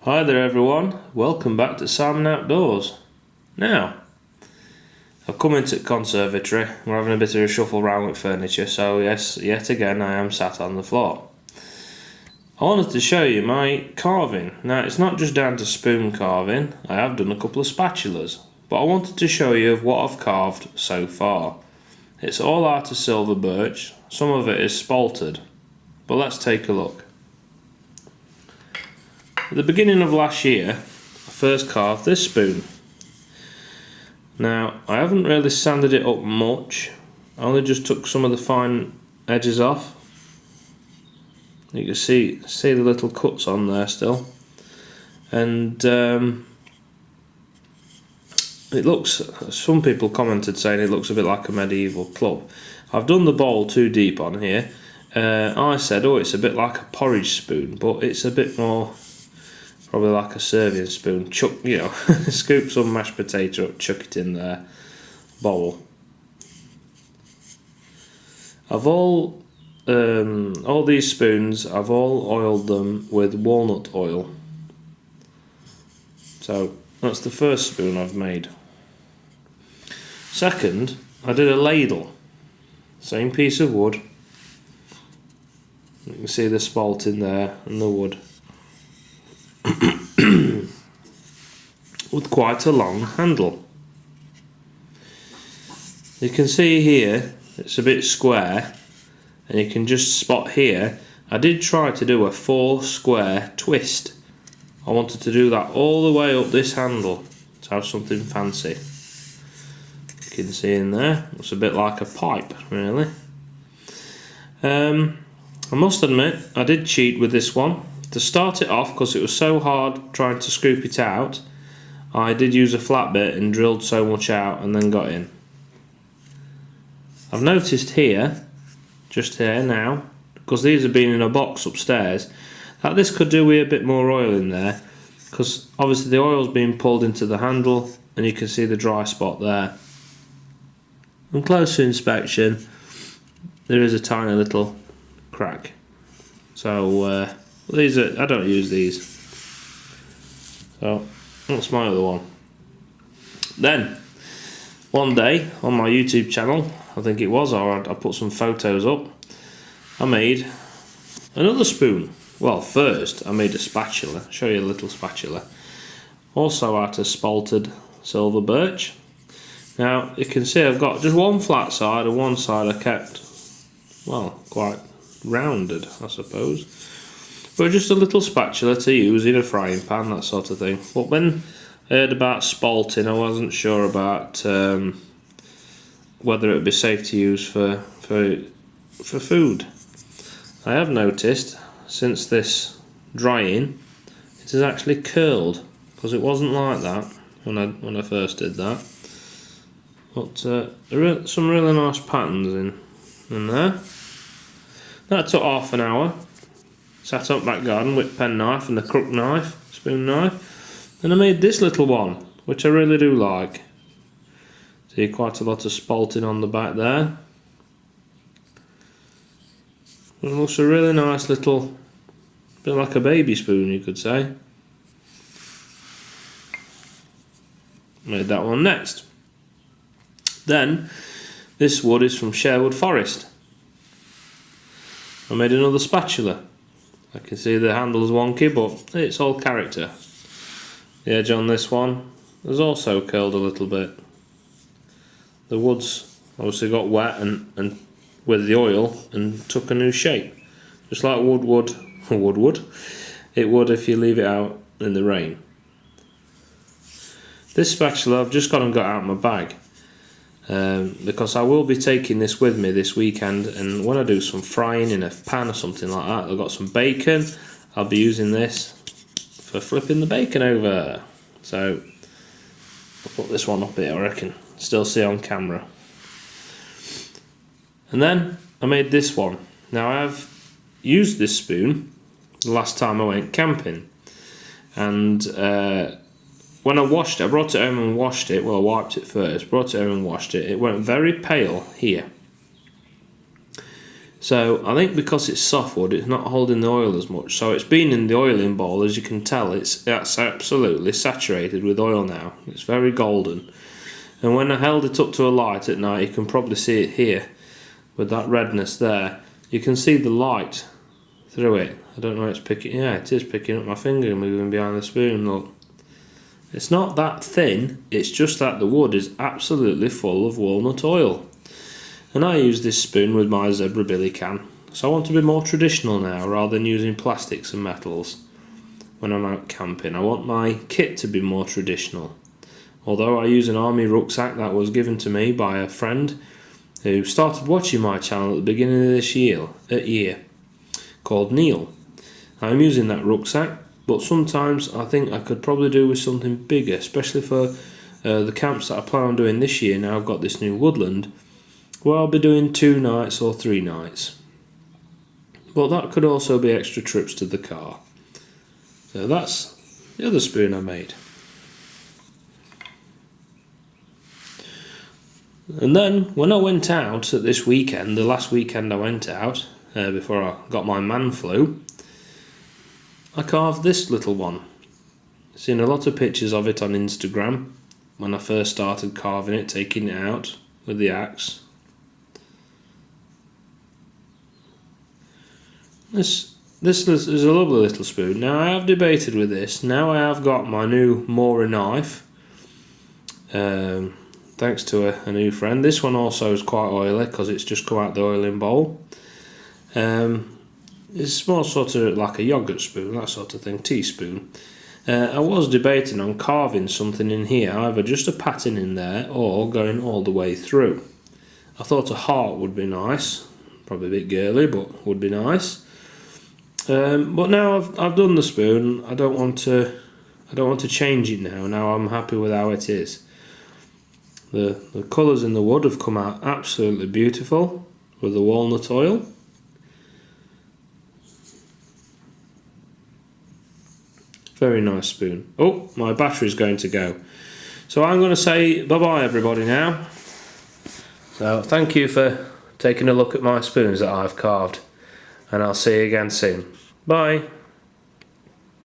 Hi there everyone, welcome back to Simon Outdoors. Now, I've come into the conservatory, we're having a bit of a shuffle around with furniture, so yes, yet again I am sat on the floor. I wanted to show you my carving. Now it's not just down to spoon carving, I have done a couple of spatulas, but I wanted to show you of what I've carved so far. It's all out of silver birch, some of it is spaltered, but let's take a look. At the beginning of last year, I first carved this spoon. Now, I haven't really sanded it up much, I only just took some of the fine edges off. You can see the little cuts on there still. And it looks, some people commented saying it looks a bit like a medieval club. I've done the bowl too deep on here. I said, oh, it's a bit like a porridge spoon, but it's a bit more probably like a serving spoon. Chuck, scoop some mashed potato up, chuck it in there, bowl. I've all these spoons, I've all oiled them with walnut oil. So that's the first spoon I've made. Second, I did a ladle, same piece of wood. You can see the spalt in there and the wood. With quite a long handle. You can see here it's a bit square, and you can just spot here I did try to do a 4 square twist. I wanted to do that all the way up this handle to have something fancy. You can see in there it's a bit like a pipe really. I must admit I did cheat with this one. To start it off, because it was so hard trying to scoop it out, I did use a flat bit and drilled so much out and then got in. I've noticed here, just here now, because these have been in a box upstairs, that this could do with a bit more oil in there, because obviously the oil's being pulled into the handle and you can see the dry spot there. On closer inspection there is a tiny little crack. So these are, I don't use these. So that's my other one. Then one day on my YouTube channel, I think it was, or I put some photos up, I made another spoon. Well, first I made a spatula. I'll show you a little spatula. Also out of spaltered silver birch. Now you can see I've got just one flat side and one side I kept, well, quite rounded I suppose. But just a little spatula to use in a frying pan, that sort of thing. But when I heard about spalting, I wasn't sure about whether it would be safe to use for food. I have noticed since this drying, it has actually curled, because it wasn't like that when I first did that. But there are some really nice patterns in there. That took half an hour. Sat up back garden with penknife and the crook knife, spoon knife, and I made this little one, which I really do like. See quite a lot of spalting on the back there. It looks a really nice little, bit like a baby spoon you could say. Made that one next. Then, this wood is from Sherwood Forest. I made another spatula. I can see the handle's wonky, but it's all character. The edge on this one has also curled a little bit. The wood's obviously got wet and with the oil and took a new shape. Just like wood would, it would if you leave it out in the rain. This spatula I've just gone and got out of my bag. Because I will be taking this with me this weekend, and when I do some frying in a pan or something like that, I've got some bacon, I'll be using this for flipping the bacon over. So I'll put this one up here, I reckon, still see on camera. And then I made this one. Now I've used this spoon the last time I went camping, and when I washed it, I brought it home and washed it. Well, I wiped it first, brought it home and washed it. It went very pale here. So I think because it's softwood, it's not holding the oil as much. So it's been in the oiling bowl, as you can tell, it's absolutely saturated with oil now. It's very golden. And when I held it up to a light at night, you can probably see it here with that redness there. You can see the light through it. I don't know if it's picking, yeah, it is picking up my finger and moving behind the spoon, look. It's not that thin, it's just that the wood is absolutely full of walnut oil. And I use this spoon with my Zebra Billy can. So I want to be more traditional now rather than using plastics and metals when I'm out camping. I want my kit to be more traditional. Although I use an army rucksack that was given to me by a friend who started watching my channel at the beginning of this year, called Neil. I'm using that rucksack, but sometimes I think I could probably do with something bigger, especially for the camps that I plan on doing this year. Now I've got this new woodland where I'll be doing 2 nights or 3 nights. But that could also be extra trips to the car. So that's the other spoon I made. And then when I went out at this weekend, the last weekend I went out, before I got my man flu, I carved this little one. I've seen a lot of pictures of it on Instagram when I first started carving it, taking it out with the axe. This is a lovely little spoon. Now I have debated with this. Now I have got my new Mora knife, thanks to a new friend. This one also is quite oily because it's just come out the oiling bowl. It's more sort of like a yogurt spoon, that sort of thing, teaspoon. I was debating on carving something in here, either just a pattern in there or going all the way through. I thought a heart would be nice, probably a bit girly, but would be nice. But now I've done the spoon, I don't want to change it now. Now I'm happy with how it is. The colours in the wood have come out absolutely beautiful with the walnut oil. Very nice spoon. Oh, my battery's going to go. So I'm going to say bye-bye everybody now. So thank you for taking a look at my spoons that I've carved. And I'll see you again soon. Bye.